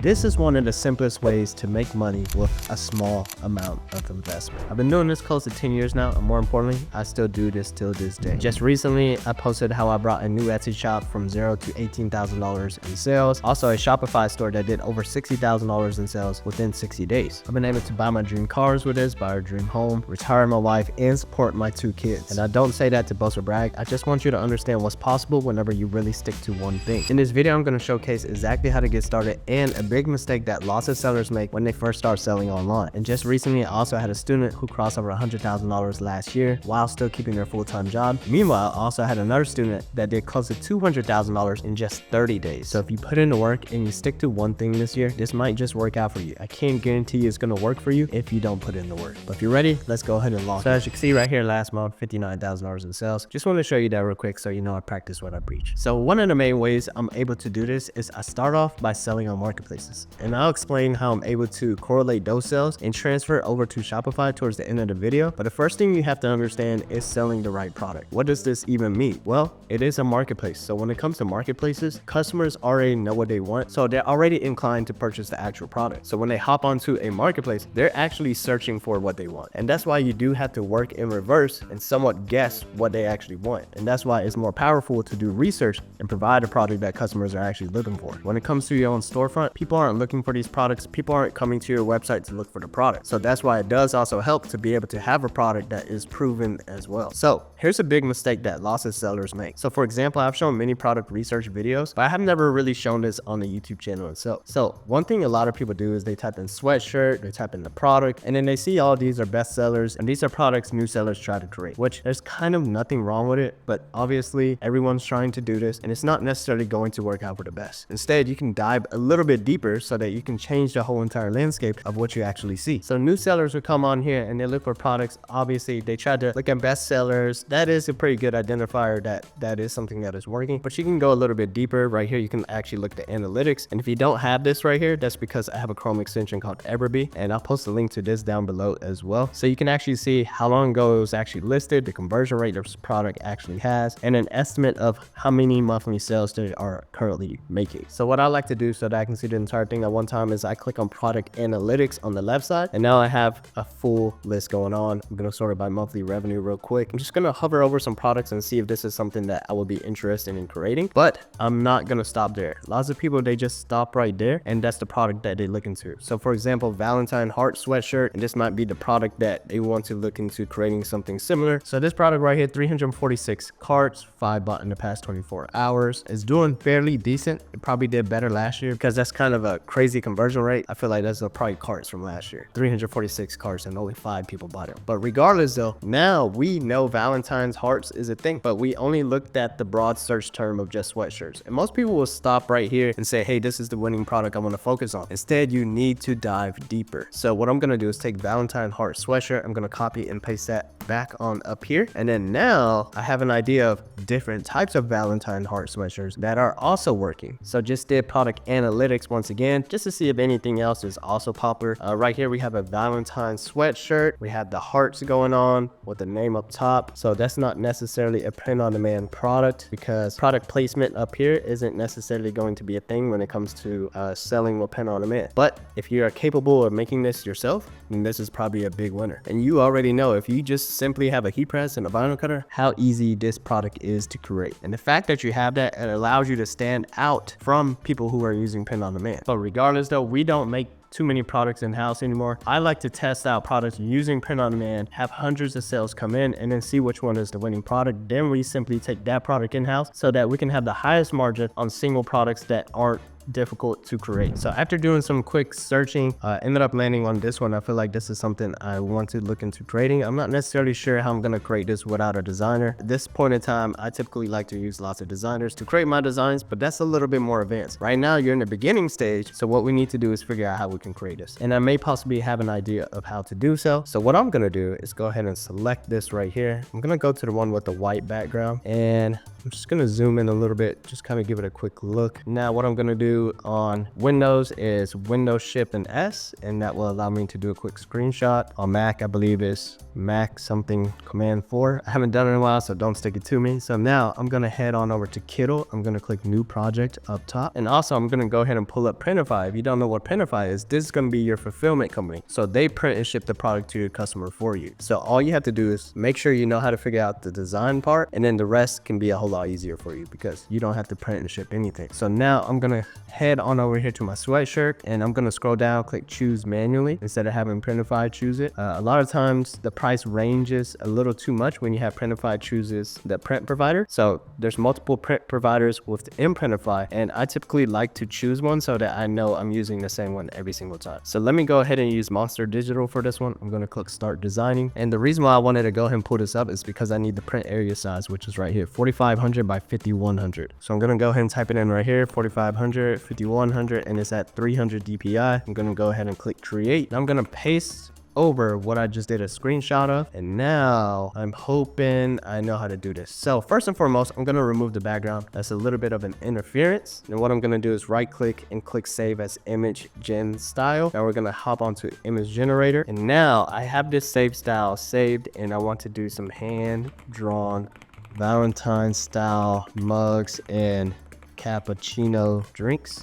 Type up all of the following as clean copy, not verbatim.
This is one of the simplest ways to make money with a small amount of investment. I've been doing this close to 10 years now, and more importantly, I still do this till this day. Just recently, I posted how I brought a new Etsy shop from $0 to $18,000 in sales. Also a Shopify store that did over $60,000 in sales within 60 days. I've been able to buy my dream cars with this, buy a dream home, retire my wife, and support my 2 kids. And I don't say that to boast or brag. I just want you to understand what's possible whenever you really stick to one thing. In this video, I'm going to showcase exactly how to get started and a big mistake that lots of sellers make when they first start selling online. And just recently, I also had a student who crossed over $100,000 last year while still keeping their full-time job. Meanwhile, I also had another student that did close to $200,000 in just 30 days. So if you put in the work and you stick to one thing this year, this might just work out for you. I can't guarantee it's going to work for you if you don't put in the work. But if you're ready, let's go ahead and launch. So as you can see right here, last month, $59,000 in sales. Just want to show you that real quick so you know I practice what I preach. So one of the main ways I'm able to do this is I start off by selling on marketplaces. And I'll explain how I'm able to correlate those sales and transfer over to Shopify towards the end of the video. But the first thing you have to understand is selling the right product. What does this even mean? Well, it is a marketplace. So when it comes to marketplaces, customers already know what they want. So they're already inclined to purchase the actual product. So when they hop onto a marketplace, they're actually searching for what they want. And that's why you do have to work in reverse and somewhat guess what they actually want. And that's why it's more powerful to do research and provide a product that customers are actually looking for. When it comes to your own storefront, people aren't looking for these products. People aren't coming to your website to look for the product. So that's why it does also help to be able to have a product that is proven as well. So here's a big mistake that lots of sellers make. So for example, I've shown many product research videos, but I have never really shown this on the YouTube channel itself. So one thing a lot of people do is they type in sweatshirt, they type in the product, and then they see all these are best sellers, and these are products new sellers try to create, which there's kind of nothing wrong with it, but obviously everyone's trying to do this, and it's not necessarily going to work out for the best. Instead, you can dive a little bit deeper so that you can change the whole entire landscape of what you actually see. So new sellers will come on here and they look for products. Obviously, they try to look at best sellers. That is a pretty good identifier that is something that is working, but you can go a little bit deeper. Right here, you can actually look at analytics. And if you don't have this right here, that's because I have a Chrome extension called Everbee, and I'll post a link to this down below as well. So you can actually see how long ago it was actually listed, the conversion rate this product actually has, and an estimate of how many monthly sales they are currently making. So what I like to do so that I can see the entire thing at one time is I click on product analytics on the left side, and now I have a full list going on. I'm going to sort it by monthly revenue real quick. I'm just going to hover over some products and see if this is something that I will be interested in creating, but I'm not going to stop there. Lots of people, they just stop right there, and that's the product that they look into. So for example, Valentine heart sweatshirt, and this might be the product that they want to look into creating something similar. So this product right here, 346 carts, 5 bought in the past 24 hours. It's doing fairly decent. It probably did better last year because that's kind of a crazy conversion rate. I feel like that's probably carts from last year. 346 carts and only 5 people bought it. But regardless though, now we know Valentine's hearts is a thing, but we only looked at the broad search term of just sweatshirts. And most people will stop right here and say, hey, this is the winning product I want to focus on. Instead, you need to dive deeper. So what I'm going to do is take Valentine heart sweatshirt. I'm going to copy and paste that back on up here. And then now I have an idea of different types of Valentine heart sweatshirts that are also working. So just did product analytics once again, just to see if anything else is also popular. Right here, we have a Valentine sweatshirt. We have the hearts going on with the name up top. So that's not necessarily a print on demand product because product placement up here isn't necessarily going to be a thing when it comes to selling with print on demand. But if you are capable of making this yourself, then this is probably a big winner. And you already know if you just simply have a heat press and a vinyl cutter, how easy this product is to create. And the fact that you have that, it allows you to stand out from people who are using print on demand. But regardless though, we don't make too many products in-house anymore. I like to test out products using print on demand, have hundreds of sales come in, and then see which one is the winning product. Then we simply take that product in-house so that we can have the highest margin on single products that aren't difficult to create. So after doing some quick searching, ended up landing on this one. I feel like this is something I want to look into creating. I'm not necessarily sure how I'm going to create this without a designer. At this point in time, I typically like to use lots of designers to create my designs, but that's a little bit more advanced. Right now, you're in the beginning stage. So what we need to do is figure out how we can create this. And I may possibly have an idea of how to do so. So what I'm going to do is go ahead and select this right here. I'm going to go to the one with the white background, and I'm just gonna zoom in a little bit, just kind of give it a quick look. Now what I'm gonna do on Windows is Windows Shift and S, and that will allow me to do a quick screenshot. On Mac, I believe is Mac something Command 4. I haven't done it in a while, so don't stick it to me. So now I'm gonna head on over to Kittle. I'm gonna click New Project up top, and also I'm gonna go ahead and pull up Printify. If you don't know what Printify is, this is gonna be your fulfillment company. So they print and ship the product to your customer for you. So all you have to do is make sure you know how to figure out the design part, and then the rest can be a whole lot easier for you because you don't have to print and ship anything. So now I'm gonna head on over here to my sweatshirt, and I'm gonna scroll down, click choose manually instead of having Printify choose it. A lot of times the price ranges a little too much when you have Printify chooses the print provider. So there's multiple print providers within Printify, and I typically like to choose one so that I know I'm using the same one every single time. So let me go ahead and use Monster Digital for this one. I'm gonna click start designing, and the reason why I wanted to go ahead and pull this up is because I need the print area size, which is right here, 4500 by 5100. So I'm gonna go ahead and type it in right here, 4500 5100, and it's at 300 DPI. I'm gonna go ahead and click create, and I'm gonna paste over what I just did a screenshot of, and now I'm hoping I know how to do this. So first and foremost, I'm gonna remove the background. That's a little bit of an interference, and what I'm gonna do is right click and click save as image gen style. Now we're gonna hop onto image generator, and now I have this save style saved, and I want to do some hand drawn Valentine style mugs and cappuccino drinks.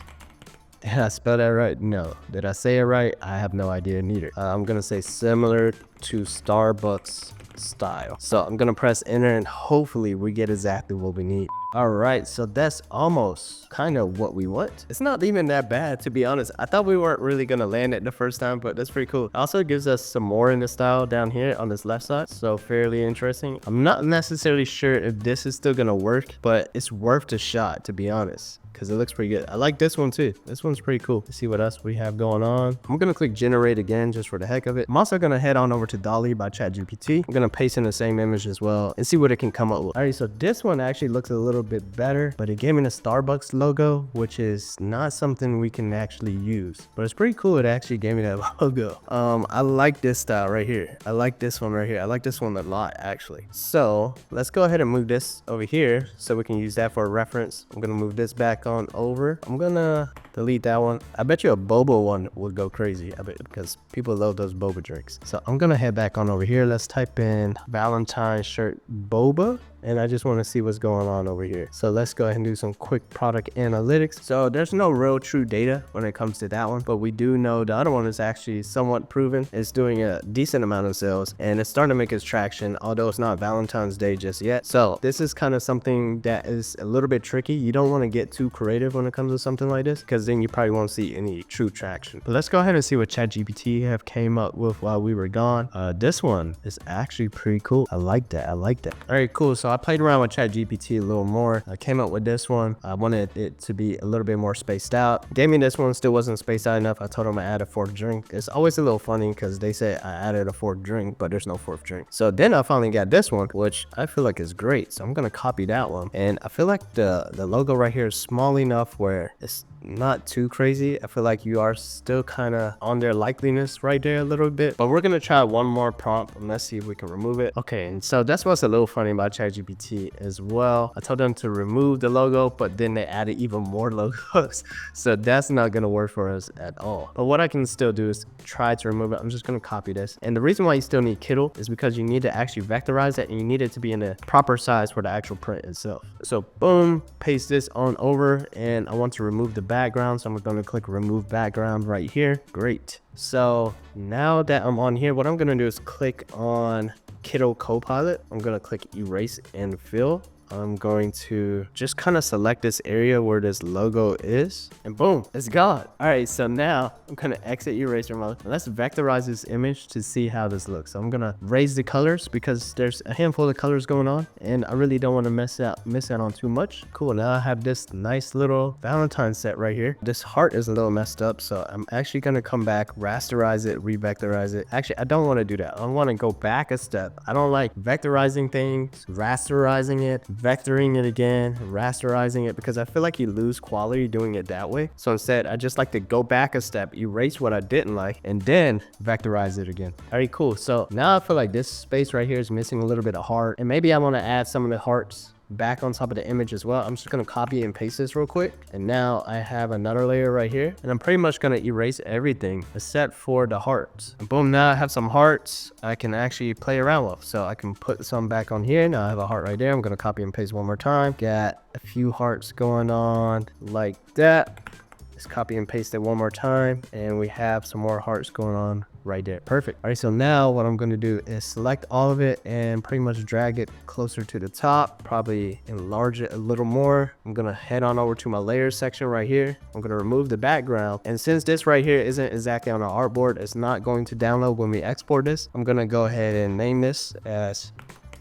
Did I spell that right? No. Did I say it right? I have no idea neither. I'm gonna say similar to Starbucks style. So I'm gonna press enter, and hopefully we get exactly what we need. All right, so that's almost kind of what we want. It's not even that bad, to be honest. I thought we weren't really gonna land it the first time, but that's pretty cool. It also gives us some more in the style down here on this left side, so fairly interesting. I'm not necessarily sure if this is still gonna work, but it's worth the shot, to be honest, because it looks pretty good. I like this one too. This one's pretty cool. Let's see what else we have going on. I'm gonna click generate again just for the heck of it. I'm also gonna head on over to Dolly by ChatGPT. I'm gonna paste in the same image as well and see what it can come up with. All right, so this one actually looks a little bit better, but it gave me the Starbucks logo, which is not something we can actually use, but it's pretty cool. It actually gave me that logo. I like this style right here. I like this one right here. I like this one a lot, actually. So let's go ahead and move this over here so we can use that for a reference. I'm gonna move this back on over. I'm gonna delete that one. I bet you a boba one would go crazy. I bet, because people love those boba drinks. So I'm gonna head back on over here. Let's type in Valentine shirt boba, and I just want to see what's going on over here. So let's go ahead and do some quick product analytics. So there's no real true data when it comes to that one, but we do know the other one is actually somewhat proven. It's doing a decent amount of sales, and it's starting to make its traction, although it's not Valentine's Day just yet. So this is kind of something that is a little bit tricky. You don't want to get too creative when it comes to something like this, because then you probably won't see any true traction. But let's go ahead and see what ChatGPT have came up with while we were gone. This one is actually pretty cool. I like that. I like that. All right, cool. So I played around with ChatGPT a little more. I came up with this one. I wanted it to be a little bit more spaced out. Gave me this one, still wasn't spaced out enough. I told him I add a fourth drink. It's always a little funny because they say I added a fourth drink, but there's no fourth drink. So then I finally got this one, which I feel like is great. So I'm gonna copy that one. And I feel like the logo right here is small enough where it's not too crazy. I feel like you are still kind of on their likeliness right there a little bit, but we're gonna try one more prompt and let's see if we can remove it. Okay, and so that's what's a little funny about ChatGPT as well. I told them to remove the logo, but then they added even more logos. So that's not gonna work for us at all. But what I can still do is try to remove it. I'm just gonna copy this. And the reason why you still need Kittle is because you need to actually vectorize it, and you need it to be in the proper size for the actual print itself. So boom, paste this on over, and I want to remove the background, so I'm going to click remove background right here. Great. So now that I'm on here, what I'm going to do is click on Kittle Copilot. I'm going to click erase and fill. I'm going to just kind of select this area where this logo is, and boom, it's gone. All right, so now I'm going to exit eraser mode. Let's vectorize this image to see how this looks. So I'm going to raise the colors because there's a handful of colors going on, and I really don't want to miss out on too much. Cool, now I have this nice little Valentine set right here. This heart is a little messed up, so I'm actually going to come back, rasterize it, revectorize it. Actually, I don't want to do that. I want to go back a step. I don't like vectorizing things, rasterizing it, vectoring it again, rasterizing it, because I feel like you lose quality doing it that way. So instead, I just like to go back a step, erase what I didn't like, and then vectorize it again. All right, cool. So now I feel like this space right here is missing a little bit of heart, and maybe I want to add some of the hearts back on top of the image as well. I'm just gonna copy and paste this real quick. And now I have another layer right here, and I'm pretty much gonna erase everything except for the hearts. And boom, now I have some hearts I can actually play around with. So I can put some back on here. Now I have a heart right there. I'm gonna copy and paste one more time. Got a few hearts going on like that. Just copy and paste it one more time, and we have some more hearts going on right there. Perfect. All right, so now what I'm going to do is select all of it and pretty much drag it closer to the top, probably enlarge it a little more. I'm going to head on over to my layers section right here. I'm going to remove the background, and since this right here isn't exactly on our artboard, it's not going to download when we export this. I'm going to go ahead and name this as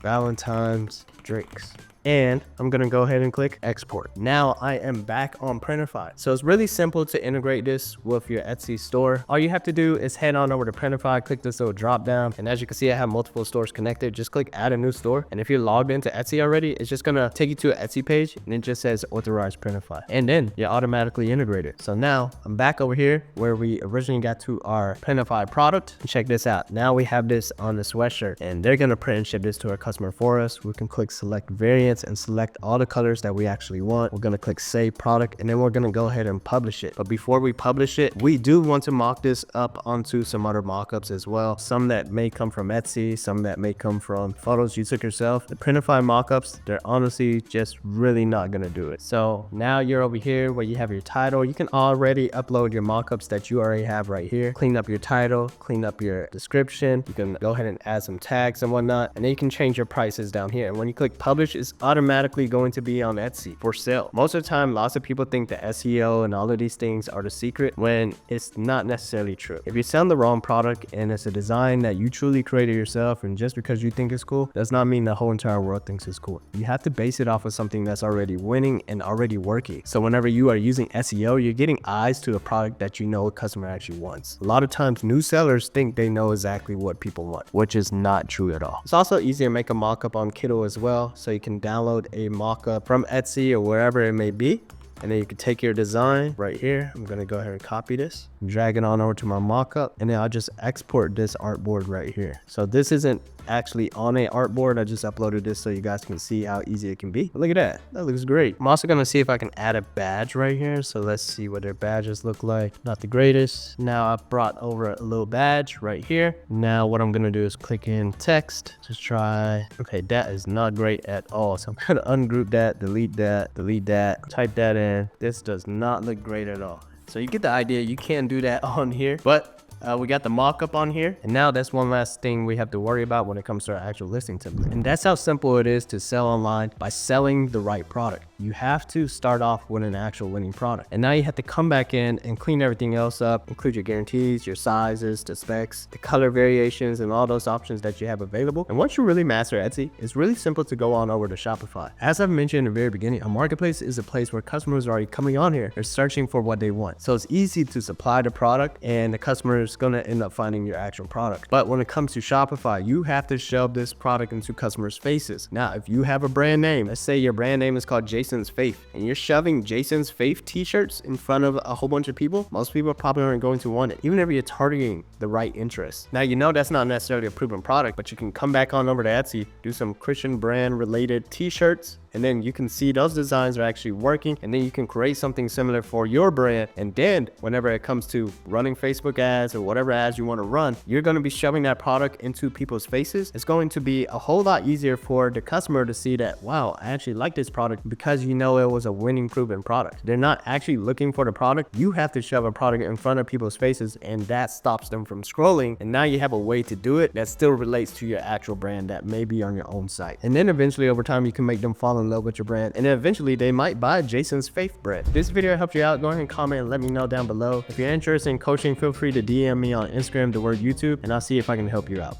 Valentine's Drinks. And I'm gonna go ahead and click export. Now I am back on Printify. So it's really simple to integrate this with your Etsy store. All you have to do is head on over to Printify, click this little drop down. And as you can see, I have multiple stores connected. Just click add a new store. And if you're logged into Etsy already, it's just gonna take you to an Etsy page and it just says authorize Printify. And then you're automatically integrated. So now I'm back over here where we originally got to our Printify product. And check this out. Now we have this on the sweatshirt and they're gonna print and ship this to our customer for us. We can click select variants and select all the colors that we actually want. We're gonna click save product and then we're gonna go ahead and publish it. But before we publish it, we do want to mock this up onto some other mockups as well. Some that may come from Etsy, some that may come from photos you took yourself. The Printify mockups, they're honestly just really not gonna do it. So now you're over here where you have your title. You can already upload your mockups that you already have right here. Clean up your title, clean up your description. You can go ahead and add some tags and whatnot, and then you can change your prices down here. And when you click publish, it's automatically going to be on Etsy for sale. Most of the time, lots of people think that SEO and all of these things are the secret when it's not necessarily true. If you're selling the wrong product and it's a design that you truly created yourself and just because you think it's cool, does not mean the whole entire world thinks it's cool. You have to base it off of something that's already winning and already working. So whenever you are using SEO, you're getting eyes to a product that you know a customer actually wants. A lot of times new sellers think they know exactly what people want, which is not true at all. It's also easier to make a mockup on Kindle as well. So you can download a mock-up from Etsy or wherever it may be, and then you can take your design right here. I'm gonna go ahead and copy this, drag it on over to my mock-up, and then I'll just export this artboard right here. So this isn't actually on a artboard. I just uploaded this so you guys can see how easy it can be. But look at that, that looks great. I'm also gonna see if I can add a badge right here. So let's see what their badges look like. Not the greatest. Now I brought over a little badge right here. Now what I'm gonna do is click in text. Just try. Okay, that is not great at all. So I'm gonna ungroup that, delete that, type that in. This does not look great at all. So you get the idea. You can do that on here, but we got the mock-up on here, and now that's one last thing we have to worry about when it comes to our actual listing template. And that's how simple it is to sell online by selling the right product. You have to start off with an actual winning product, and now you have to come back in and clean everything else up, include your guarantees, your sizes, the specs, the color variations, and all those options that you have available. And once you really master Etsy, it's really simple to go on over to Shopify. As I've mentioned in the very beginning, a marketplace is a place where customers are already coming on here. They're searching for what they want, so it's easy to supply the product, and the customer is going to end up finding your actual product. But when it comes to Shopify, you have to shove this product into customers' faces. Now, if you have a brand name, let's say your brand name is called Jason's Faith, and you're shoving Jason's Faith t-shirts in front of a whole bunch of people, most people probably aren't going to want it, even if you're targeting the right interest. Now, you know that's not necessarily a proven product, but you can come back on over to Etsy, do some Christian brand related t-shirts, and then you can see those designs are actually working, and then you can create something similar for your brand. And then whenever it comes to running Facebook ads or whatever ads you want to run, you're going to be shoving that product into people's faces. It's going to be a whole lot easier for the customer to see that, wow, I actually like this product, because you know it was a winning proven product. They're not actually looking for the product. You have to shove a product in front of people's faces, and that stops them from scrolling. And now you have a way to do it that still relates to your actual brand that may be on your own site. And then eventually over time, you can make them fall in love with your brand, and then eventually they might buy Jason's Faith bread. If this video helped you out, go ahead and comment and let me know down below. If you're interested in coaching, feel free to DM me on Instagram, the word YouTube, and I'll see if I can help you out.